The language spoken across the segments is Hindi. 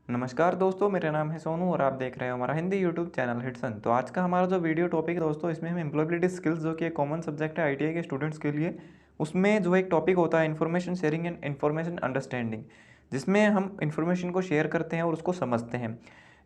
नमस्कार दोस्तों, मेरा नाम है सोनू और आप देख रहे हो हमारा हिंदी यूट्यूब चैनल हिटसन। तो आज का हमारा जो वीडियो टॉपिक है दोस्तों, इसमें हम एम्प्लॉयबिलिटी स्किल्स जो कि एक कॉमन सब्जेक्ट है आईटीआई के स्टूडेंट्स के लिए, उसमें जो एक टॉपिक होता है information sharing and information understanding, जिसमें हम इन्फॉर्मेशन को शेयर करते हैं और उसको समझते हैं।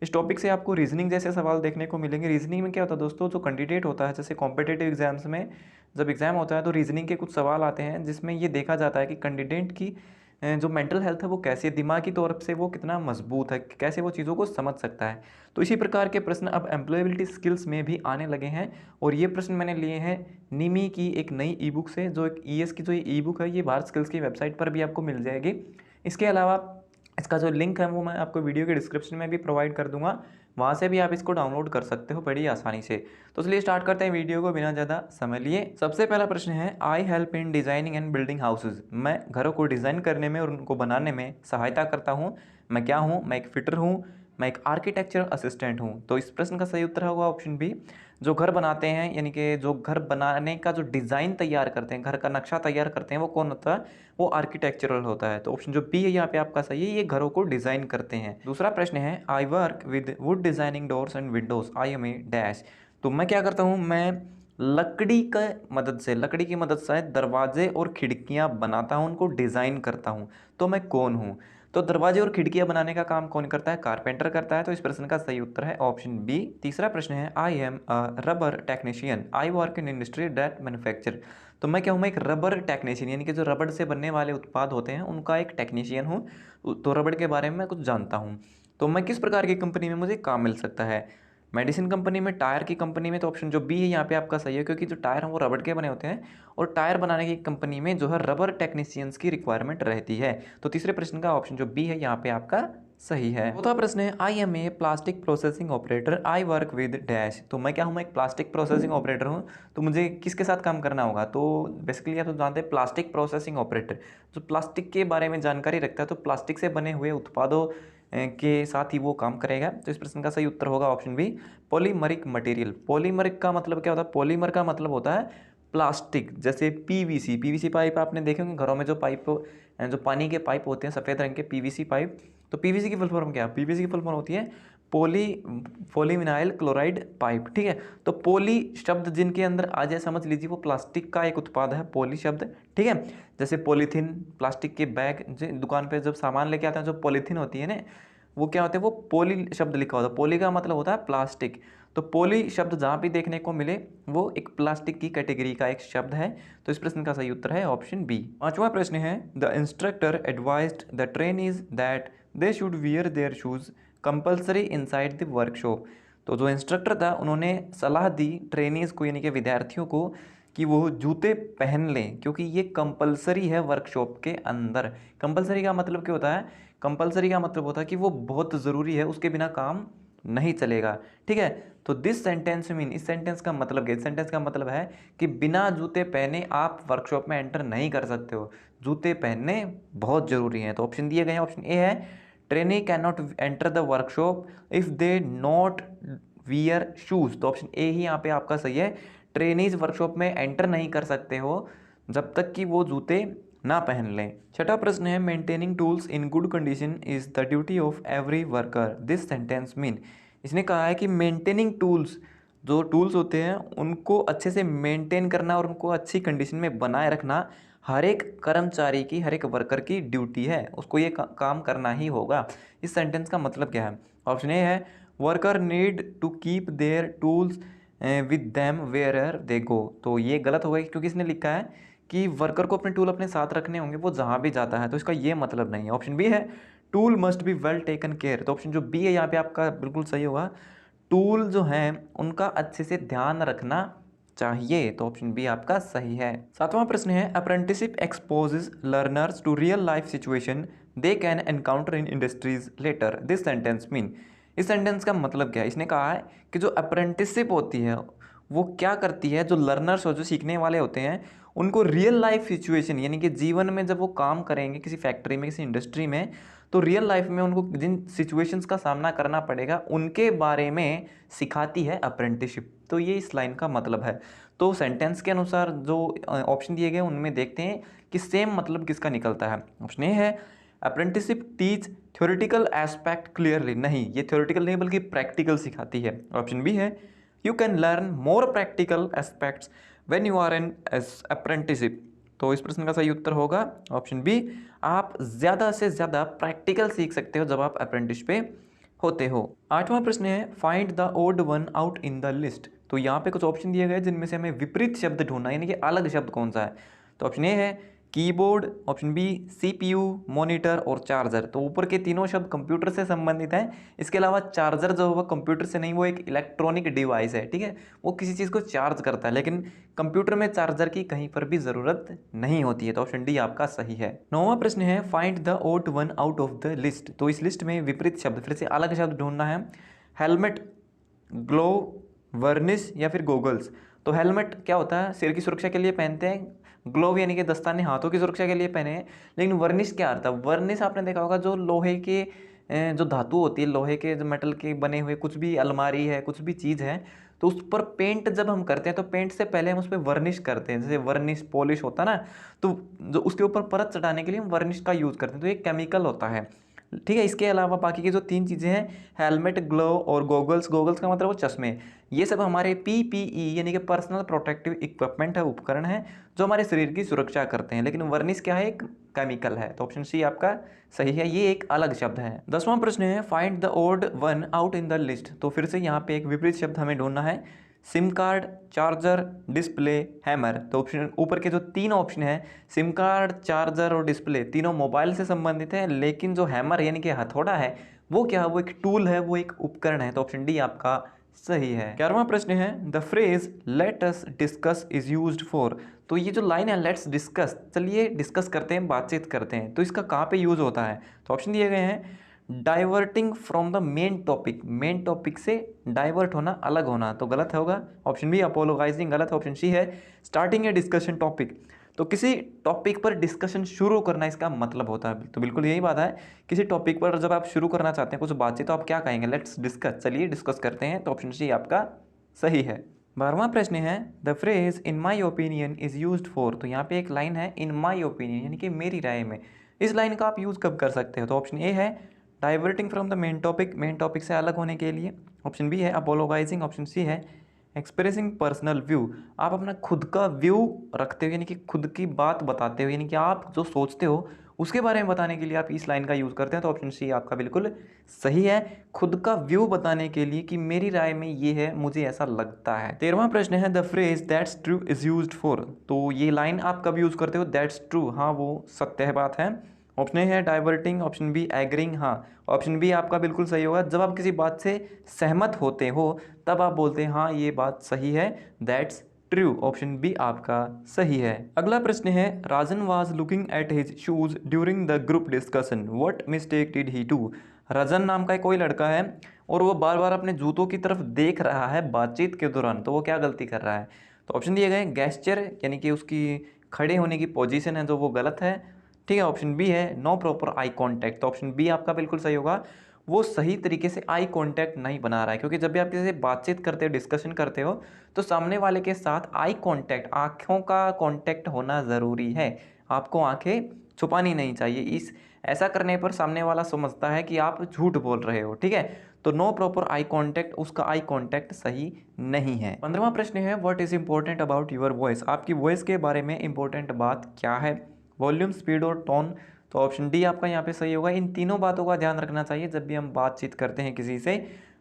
इस टॉपिक से आपको रीजनिंग जैसे सवाल देखने को मिलेंगे। रीजनिंग में क्या होता है दोस्तों, जो कैंडिडेट होता है, जैसे कॉम्पिटेटिव एग्जाम्स में जब एग्जाम होता है तो रीजनिंग के कुछ सवाल आते हैं जिसमें ये देखा जाता है कि कैंडिडेट की जो मेंटल हेल्थ है वो कैसी है, दिमागी तौर से वो कितना मजबूत है, कैसे वो चीज़ों को समझ सकता है। तो इसी प्रकार के प्रश्न अब एम्प्लॉयबिलिटी स्किल्स में भी आने लगे हैं और ये प्रश्न मैंने लिए हैं निमी की एक नई ई बुक से, जो एक ईएस की जो ई बुक है, ये भारत स्किल्स की वेबसाइट पर भी आपको मिल जाएगी। इसके अलावा इसका जो लिंक है वो मैं आपको वीडियो के डिस्क्रिप्शन में भी प्रोवाइड कर दूंगा, वहाँ से भी आप इसको डाउनलोड कर सकते हो बड़ी आसानी से। तो चलिए स्टार्ट करते हैं वीडियो को बिना ज़्यादा समय लिए। सबसे पहला प्रश्न है, I help in designing and building houses. मैं घरों को डिज़ाइन करने में और उनको बनाने में सहायता करता हूँ। मैं क्या हूँ? मैं एक फिटर हूँ, मैं एक आर्किटेक्चरल असिस्टेंट हूँ। तो इस प्रश्न का सही उत्तर होगा ऑप्शन बी। जो घर बनाते हैं, यानी कि जो घर बनाने का जो डिज़ाइन तैयार करते हैं, घर का नक्शा तैयार करते हैं, वो कौन होता है? वो आर्किटेक्चरल होता है। तो ऑप्शन जो बी है यहाँ पे आपका सही है, ये घरों को डिज़ाइन करते हैं। दूसरा प्रश्न है, I work with wood designing doors and windows, I am a dash. तो मैं क्या करता हूँ? मैं लकड़ी की मदद से दरवाजे और खिड़कियाँ बनाता हूँ, उनको डिज़ाइन करता हूँ। तो मैं कौन हूँ? तो दरवाजे और खिड़कियां बनाने का काम कौन करता है? कारपेंटर करता है। तो इस प्रश्न का सही उत्तर है ऑप्शन बी। तीसरा प्रश्न है, I am a rubber technician, I work in industry that manufacture. तो मैं क्या हूँ? मैं एक रबर टेक्नीशियन, यानी कि जो रबड़ से बनने वाले उत्पाद होते हैं उनका एक टेक्नीशियन हूँ। तो रबड़ के बारे में मैं कुछ जानता हूँ। तो मैं किस प्रकार की कंपनी में मुझे काम मिल सकता है? मेडिसिन कंपनी में, टायर की कंपनी में। तो ऑप्शन जो बी है यहाँ पे आपका सही है, क्योंकि जो टायर हैं वो रबड़ के बने होते हैं और टायर बनाने की कंपनी में जो है रबर टेक्नीशियंस की रिक्वायरमेंट रहती है। तो तीसरे प्रश्न का ऑप्शन जो बी है यहाँ पे आपका सही है। चौथा प्रश्न है, I am a plastic processing operator, I work with dash. तो मैं क्या हूँ? मैं एक प्लास्टिक प्रोसेसिंग ऑपरेटर हूँ। तो मुझे किसके साथ काम करना होगा? तो बेसिकली आप तो जानते हैं प्लास्टिक प्रोसेसिंग ऑपरेटर जो प्लास्टिक के बारे में जानकारी रखता है, तो प्लास्टिक से बने हुए उत्पादों के साथ ही वो काम करेगा। तो इस प्रश्न का सही उत्तर होगा option B, polymeric material. Polymeric का मतलब क्या होता है? पॉलीमर का मतलब होता है प्लास्टिक, जैसे पीवीसी। पीवीसी पाइप आपने देखे होंगे घरों में, जो पाइप, जो पानी के पाइप होते हैं सफ़ेद रंग के, पीवीसी पाइप। तो पीवीसी की फुल फॉर्म क्या है? पीवीसी की फुल फॉर्म होती है पोली पॉलीविनाइल क्लोराइड पाइप। ठीक है। तो पोली शब्द जिनके अंदर आ जाए, समझ लीजिए वो प्लास्टिक का एक उत्पाद है, पोली शब्द। ठीक है। जैसे पॉलीथीन, प्लास्टिक के बैग, जो दुकान पे जब सामान लेके आते हैं, जो पॉलीथीन होती है ना, वो क्या होता है? वो पोली शब्द लिखा होता है। पोली का मतलब होता है प्लास्टिक। तो पोली शब्द जहाँ भी देखने को मिले वो एक प्लास्टिक की कैटेगरी का एक शब्द है। तो इस प्रश्न का सही उत्तर है ऑप्शन बी। पांचवा प्रश्न है, the instructor advised the trainees that they should wear there shoes compulsory inside the workshop. तो जो इंस्ट्रक्टर था उन्होंने सलाह दी ट्रेनीज को, यानी कि विद्यार्थियों को, कि वो जूते पहन लें, क्योंकि ये कंपलसरी है वर्कशॉप के अंदर। कंपलसरी का मतलब क्या होता है? कंपलसरी का मतलब होता है कि वो बहुत ज़रूरी है, उसके बिना काम नहीं चलेगा। ठीक है। तो दिस सेंटेंस मीन, इस सेंटेंस का मतलब क्या? इस सेंटेंस का मतलब है कि बिना जूते पहने आप वर्कशॉप में एंटर नहीं कर सकते हो, जूते पहनने बहुत ज़रूरी हैं। तो ऑप्शन दिए गए हैं, ऑप्शन ए है, trainee can not enter the workshop if they not wear shoes. तो ऑप्शन ए ही यहाँ पे आपका सही है। ट्रेनीज वर्कशॉप में एंटर नहीं कर सकते हो जब तक कि वो जूते ना पहन लें। छठा प्रश्न है, maintaining tools in good condition is the duty of every worker, this sentence mean. इसने कहा है कि मेंटेनिंग टूल्स, जो टूल्स होते हैं उनको अच्छे से मेंटेन करना और उनको अच्छी कंडीशन में बनाए रखना हर एक कर्मचारी की, हर एक वर्कर की ड्यूटी है, उसको ये काम करना ही होगा। इस सेंटेंस का मतलब क्या है? ऑप्शन ए है, worker need to keep their tools with them wherever they go. तो ये गलत होगा, क्योंकि इसने लिखा है कि वर्कर को अपने टूल अपने साथ रखने होंगे वो जहाँ भी जाता है, तो इसका ये मतलब नहीं है। ऑप्शन बी है, tool must be well taken care. तो ऑप्शन जो बी है यहाँ पे आपका बिल्कुल सही होगा। टूल जो हैं उनका अच्छे से ध्यान रखना चाहिए। तो ऑप्शन बी आपका सही है। सातवां प्रश्न है, apprenticeship exposes learners to real life situation they can encounter in industries later, this sentence mean. इस सेंटेंस का मतलब क्या है? इसने कहा है कि जो अप्रेंटिसशिप होती है वो क्या करती है, जो लर्नर्स हो, जो सीखने वाले होते हैं, उनको रियल लाइफ सिचुएशन, यानी कि जीवन में जब वो काम करेंगे किसी फैक्ट्री में, किसी इंडस्ट्री में, तो रियल लाइफ में उनको जिन सिचुएशंस का सामना करना पड़ेगा उनके बारे में सिखाती है अप्रेंटिसशिप। तो ये इस लाइन का मतलब है। तो सेंटेंस के अनुसार जो ऑप्शन दिए गए उनमें देखते हैं कि सेम मतलब किसका निकलता है। ऑप्शन ए है, apprenticeship teach theoretical aspect clearly, नहीं ये थ्योरेटिकल नहीं बल्कि प्रैक्टिकल सिखाती है। ऑप्शन बी है you can learn more practical aspects when you are in apprenticeship. तो इस प्रश्न का सही उत्तर होगा ऑप्शन बी, आप ज़्यादा से ज़्यादा प्रैक्टिकल सीख सकते हो जब आप अप्रेंटिस पे होते हो। आठवां प्रश्न है find the odd one out in the list. तो यहाँ पे कुछ ऑप्शन दिए गए जिनमें से हमें विपरीत शब्द ढूंढना है, यानी कि अलग शब्द कौन सा है। तो ऑप्शन ए है keyboard, option B CPU, monitor और चार्जर। तो ऊपर के तीनों शब्द कंप्यूटर से संबंधित हैं। इसके अलावा चार्जर जो होगा कंप्यूटर से नहीं, वो एक इलेक्ट्रॉनिक डिवाइस है, ठीक है, वो किसी चीज़ को चार्ज करता है, लेकिन कंप्यूटर में चार्जर की कहीं पर भी ज़रूरत नहीं होती है। तो ऑप्शन डी आपका सही है। नौवां प्रश्न है find the odd one out of the list. तो इस लिस्ट में विपरीत शब्द, फिर से अलग शब्द ढूंढना है। हेलमेट, ग्लो, वर्निश या फिर गोगल्स। तो हेलमेट क्या होता है, सिर की सुरक्षा के लिए पहनते हैं। ग्लोव यानी कि दस्ताने हाथों की सुरक्षा के लिए पहने हैं। लेकिन वर्निश क्या आता है, वर्निश आपने देखा होगा जो लोहे के जो धातु होती है, लोहे के जो मेटल के बने हुए कुछ भी अलमारी है, कुछ भी चीज़ है, तो उस पर पेंट जब हम करते हैं तो पेंट से पहले हम उस पर वर्निश करते हैं। जैसे वर्निश पॉलिश होता है ना, तो जो उसके ऊपर परत चढ़ाने के लिए हम वर्निश का यूज़ करते हैं। तो ये केमिकल होता है, ठीक है। इसके अलावा बाकी की जो तीन चीज़ें हैं, हेलमेट, ग्लोव और गोगल्स, गोगल्स का मतलब वो चश्मे, ये सब हमारे पीपीई यानी कि पर्सनल प्रोटेक्टिव इक्विपमेंट है, उपकरण है जो हमारे शरीर की सुरक्षा करते हैं। लेकिन वर्निश क्या है, एक केमिकल है। तो ऑप्शन सी आपका सही है, ये एक अलग शब्द है। 10वां प्रश्न है find the odd one out in the list. तो फिर से यहाँ पे एक विपरीत शब्द हमें ढूंढना है। SIM card, charger, display, hammer. तो ऑप्शन ऊपर के जो तीन ऑप्शन है, सिम कार्ड, चार्जर और डिस्प्ले, तीनों मोबाइल से संबंधित है, लेकिन जो हैमर यानी कि हथौड़ा है वो क्या है, वो एक टूल है, वो एक उपकरण है। तो ऑप्शन डी आपका सही है। 11वां प्रश्न है the phrase let us discuss is used for. तो ये जो लाइन है लेट्स डिस्कस, चलिए डिस्कस करते हैं, बातचीत करते हैं, तो इसका कहाँ पे यूज होता है। तो ऑप्शन दिए गए हैं diverting from the main topic, main topic से डाइवर्ट होना, अलग होना, तो गलत होगा। ऑप्शन बी अपोलोगाइजिंग, गलत। ऑप्शन सी है स्टार्टिंग ए डिस्कशन टॉपिक। तो किसी टॉपिक पर डिस्कशन शुरू करना इसका मतलब होता है, तो बिल्कुल यही बात है। किसी टॉपिक पर जब आप शुरू करना चाहते हैं कुछ बातचीत, तो आप क्या कहेंगे, लेट्स डिस्कस, चलिए डिस्कस करते हैं। तो ऑप्शन सी आपका सही है। 12वां प्रश्न है the phrase in my opinion is used for. तो यहाँ पे एक लाइन है इन माई ओपिनियन यानी कि मेरी राय में, इस लाइन का आप यूज़ कब कर सकते हो। तो ऑप्शन ए है diverting from the main topic, main topic से अलग होने के लिए। ऑप्शन बी है अपोलोगाइजिंग। ऑप्शन सी है एक्सप्रेसिंग पर्सनल व्यू, आप अपना खुद का व्यू रखते हो, यानी कि खुद की बात बताते हो, यानी कि आप जो सोचते हो उसके बारे में बताने के लिए आप इस लाइन का यूज़ करते हैं। तो ऑप्शन सी आपका बिल्कुल सही है, खुद का व्यू बताने के लिए कि मेरी राय में ये है, मुझे ऐसा लगता है। 13वां प्रश्न है the phrase that's true is used for. तो ये लाइन आप कब यूज़ करते हो, दैट्स ट्रू, हाँ वो सत्य है, बात है। ऑप्शन ए है डाइवर्टिंग, ऑप्शन बी एग्रिंग, हाँ ऑप्शन बी आपका बिल्कुल सही होगा। जब आप किसी बात से सहमत होते हो तब आप बोलते हैं हाँ ये बात सही है, दैट्स ट्रू। ऑप्शन बी आपका सही है। अगला प्रश्न है Rajan was looking at his shoes during the group discussion, what mistake did he do. Rajan नाम का कोई लड़का है और वो बार बार अपने जूतों की तरफ देख रहा है बातचीत के दौरान, तो वो क्या गलती कर रहा है। तो ऑप्शन दिए गए गेस्चर यानी कि उसकी खड़े होने की पोजीशन है जो वो गलत है, ठीक है। ऑप्शन बी है नो प्रॉपर आई कॉन्टैक्ट। तो ऑप्शन बी आपका बिल्कुल सही होगा, वो सही तरीके से आई कांटेक्ट नहीं बना रहा है, क्योंकि जब भी आप किसी से बातचीत करते हो, डिस्कशन करते हो, तो सामने वाले के साथ आई कांटेक्ट, आंखों का कांटेक्ट होना ज़रूरी है। आपको आंखें छुपानी नहीं चाहिए, इस ऐसा करने पर सामने वाला समझता है कि आप झूठ बोल रहे हो, ठीक है। तो नो प्रॉपर आई कांटेक्ट, उसका आई कांटेक्ट सही नहीं है। 15वां प्रश्न है what is important about your voice, आपकी वॉइस के बारे में इंपॉर्टेंट बात क्या है, वॉल्यूम, स्पीड और टोन। तो ऑप्शन डी आपका यहाँ पे सही होगा। इन तीनों बातों का ध्यान रखना चाहिए जब भी हम बातचीत करते हैं किसी से।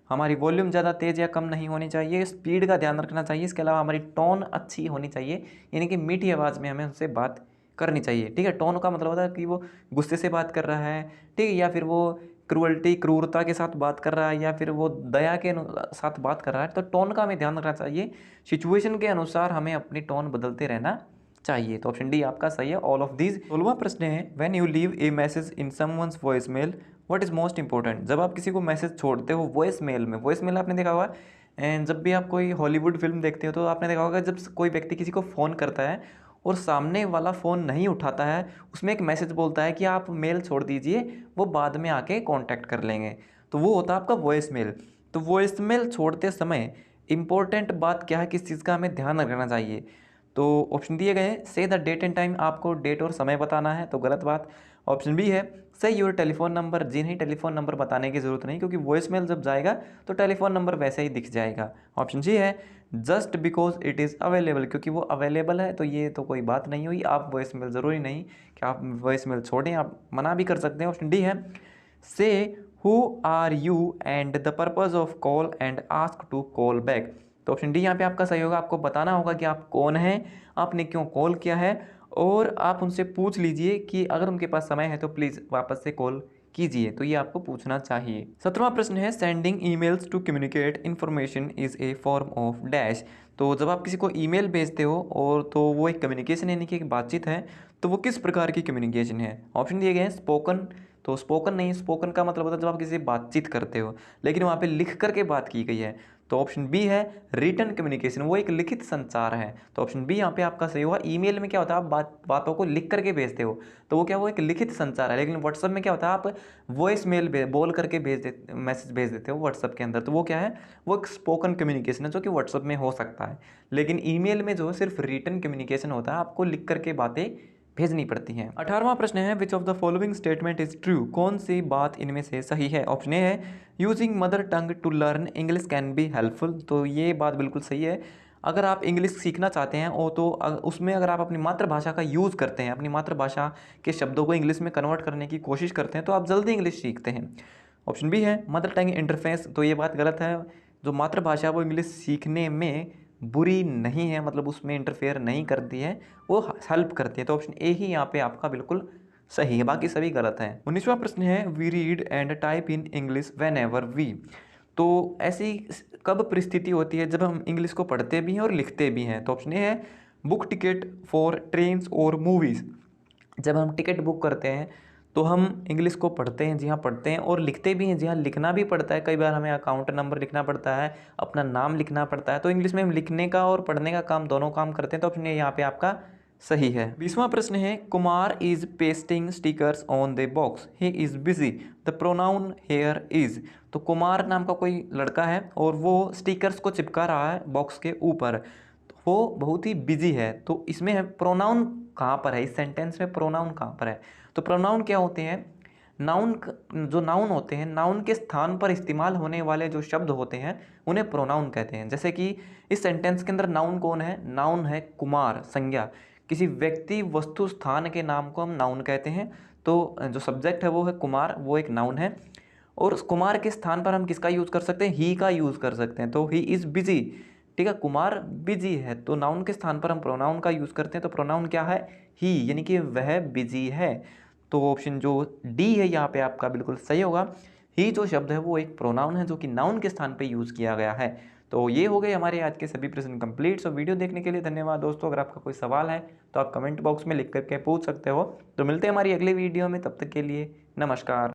हमारी वॉल्यूम ज़्यादा तेज़ या कम नहीं होनी चाहिए, स्पीड का ध्यान रखना चाहिए, इसके अलावा हमारी टोन अच्छी होनी चाहिए, यानी कि मीठी आवाज़ में हमें उनसे बात करनी चाहिए, ठीक है। टोन का मतलब होता है कि वो गुस्से से बात कर रहा है, ठीक है, या फिर वो क्रूरता के साथ बात कर रहा है, या फिर वो दया के साथ बात कर रहा है। तो टोन का हमें ध्यान रखना चाहिए, सिचुएशन के अनुसार हमें अपनी टोन बदलते रहना चाहिए। तो ऑप्शन डी आपका सही है, ऑल ऑफ दीज। 16वां प्रश्न है when you leave a message in someone's voice mail what is most important. जब आप किसी को मैसेज छोड़ते हो वॉइस मेल में, वॉइस मेल आपने देखा होगा, एंड जब भी आप कोई हॉलीवुड फिल्म देखते हो तो आपने देखा होगा जब कोई व्यक्ति किसी को फ़ोन करता है और सामने वाला फ़ोन नहीं उठाता है, उसमें एक मैसेज बोलता है कि आप मेल छोड़ दीजिए, वो बाद में आके कॉन्टैक्ट कर लेंगे, तो वो होता है आपका वॉइस मेल। तो वॉइस मेल छोड़ते समय इंपॉर्टेंट बात क्या है, किस चीज़ का हमें ध्यान रखना चाहिए। तो ऑप्शन दिए गए हैं से द डेट एंड टाइम, आपको डेट और समय बताना है, तो गलत बात। ऑप्शन बी है से योर टेलीफोन नंबर, जी नहीं, टेलीफोन नंबर बताने की ज़रूरत नहीं क्योंकि वॉइस मेल जब जाएगा तो टेलीफोन नंबर वैसे ही दिख जाएगा। ऑप्शन सी है just because it is available, क्योंकि वो अवेलेबल है तो ये तो कोई बात नहीं हुई, आप वॉइस मेल ज़रूरी नहीं कि आप वॉइस मेल छोड़ें, आप मना भी कर सकते हैं। ऑप्शन डी है say who are you and the purpose of call and ask to call back. तो ऑप्शन डी यहाँ पे आपका सही होगा, आपको बताना होगा कि आप कौन हैं, आपने क्यों कॉल किया है, और आप उनसे पूछ लीजिए कि अगर उनके पास समय है तो प्लीज़ वापस से कॉल कीजिए, तो ये आपको पूछना चाहिए। 17वां प्रश्न है sending emails to communicate information is a form of dash. तो जब आप किसी को ईमेल भेजते हो और तो वो एक कम्युनिकेशन यानी कि एक बातचीत है, तो वो किस प्रकार की कम्युनिकेशन है। ऑप्शन दिए गए हैं स्पोकन, तो स्पोकन नहीं, स्पोकन का मतलब होता है जब आप किसी से बातचीत करते हो लेकिन वहाँ पे लिख करके बात की गई है। तो ऑप्शन बी है रिटन कम्युनिकेशन, वो एक लिखित संचार है। तो ऑप्शन बी यहाँ पे आपका सही होगा। ईमेल में क्या होता है, आप बातों को लिख करके भेजते हो तो वो क्या, वो एक लिखित संचार है। लेकिन व्हाट्सएप में क्या होता है, आप वॉइस मेल बोल करके मैसेज भेज देते हो व्हाट्सएप के अंदर, तो वो क्या है, वो एक स्पोकन कम्युनिकेशन है जो कि व्हाट्सएप में हो सकता है। लेकिन ईमेल में जो सिर्फ रिटन कम्युनिकेशन होता है, आपको लिख करके बातें भेजनी पड़ती हैं। 18वां प्रश्न है which of the following statement is true, कौन सी बात इनमें से सही है। ऑप्शन ए है using mother tongue to learn English can be helpful, तो ये बात बिल्कुल सही है। अगर आप इंग्लिश सीखना चाहते हैं और तो उसमें अगर आप अपनी मातृभाषा का यूज़ करते हैं, अपनी मातृभाषा के शब्दों को इंग्लिश में कन्वर्ट करने की कोशिश करते हैं, तो आप जल्दी इंग्लिश सीखते हैं। ऑप्शन बी है मदर टंग इंटरफेस, तो ये बात गलत है। जो मातृभाषा है वो इंग्लिश सीखने में बुरी नहीं है, मतलब उसमें इंटरफेयर नहीं करती है, वो हेल्प करती है। तो ऑप्शन ए ही यहाँ पे आपका बिल्कुल सही है, बाकी सभी गलत हैं। 19वां प्रश्न है we read and type in English whenever we, तो ऐसी कब परिस्थिति होती है जब हम इंग्लिश को पढ़ते भी हैं और लिखते भी हैं। तो ऑप्शन ए है बुक टिकट फॉर ट्रेन्स और मूवीज़, जब हम टिकट बुक करते हैं तो हम इंग्लिश को पढ़ते हैं, जी हाँ पढ़ते हैं, और लिखते भी हैं, जी हाँ लिखना भी पड़ता है। कई बार हमें अकाउंट नंबर लिखना पड़ता है, अपना नाम लिखना पड़ता है, तो इंग्लिश में हम लिखने का और पढ़ने का काम दोनों काम करते हैं। तो ऑप्शन ए यहाँ पे आपका सही है। 20वां प्रश्न है Kumar is pasting stickers on the box, he is busy, the pronoun here is. तो कुमार नाम का कोई लड़का है और वो स्टिकर्स को चिपका रहा है बॉक्स के ऊपर, तो वो बहुत ही बिजी है। तो इसमें है प्रोनाउन कहाँ पर है, इस सेंटेंस में प्रोनाउन कहाँ पर है। तो प्रोनाउन क्या होते हैं, नाउन, जो नाउन होते हैं, नाउन के स्थान पर इस्तेमाल होने वाले जो शब्द होते हैं उन्हें प्रोनाउन कहते हैं। जैसे कि इस सेंटेंस के अंदर नाउन कौन है, नाउन है कुमार, संज्ञा। किसी व्यक्ति वस्तु स्थान के नाम को हम नाउन कहते हैं, तो जो सब्जेक्ट है वो है कुमार, वो एक नाउन है। और उस कुमार के स्थान पर हम किसका यूज़ कर सकते हैं, ही का यूज़ कर सकते हैं। तो ही इज़ बिजी, ठीक है, कुमार बिजी है, तो नाउन के स्थान पर हम प्रोनाउन का यूज़ करते हैं। तो प्रोनाउन क्या है, ही, यानी कि वह बिजी है। तो ऑप्शन जो डी है यहाँ पे आपका बिल्कुल सही होगा। ही जो शब्द है वो एक प्रोनाउन है जो कि नाउन के स्थान पे यूज़ किया गया है। तो ये हो गए हमारे आज के सभी प्रश्न कंप्लीट। सो वीडियो देखने के लिए धन्यवाद दोस्तों। अगर आपका कोई सवाल है तो आप कमेंट बॉक्स में लिख करके पूछ सकते हो। तो मिलते हैं हमारी अगली वीडियो में, तब तक के लिए नमस्कार।